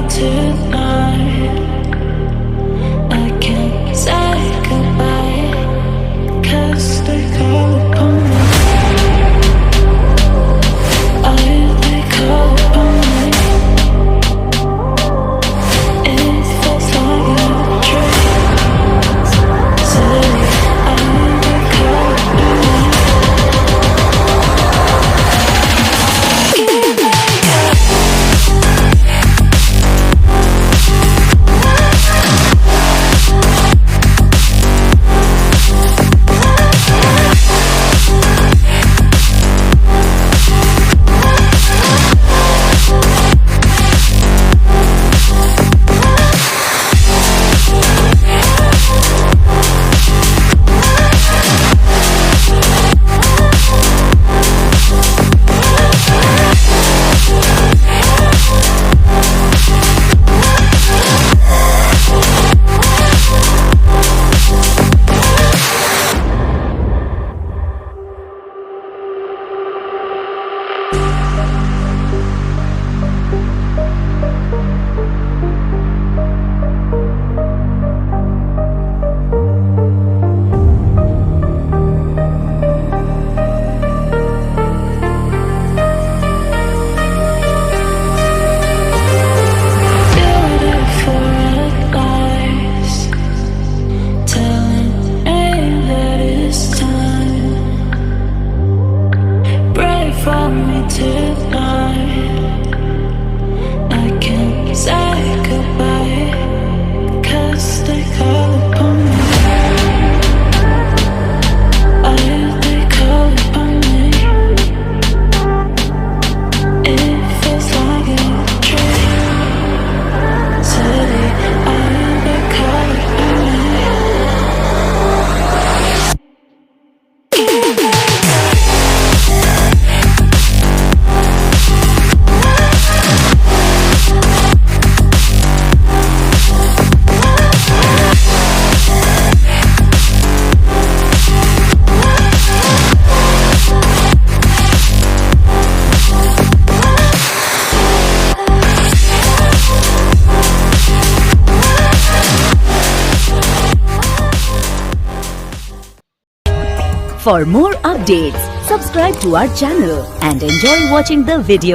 tonight. I can't say goodbye, 'cause they call upon me. They call upon me. It feels like a dream. Say, they call upon me. For me tonight, I can't say goodbye, 'cause they call upon me. They call upon me. It feels like a dream. Say, they call upon me. For more updates, subscribe to our channel and enjoy watching the video.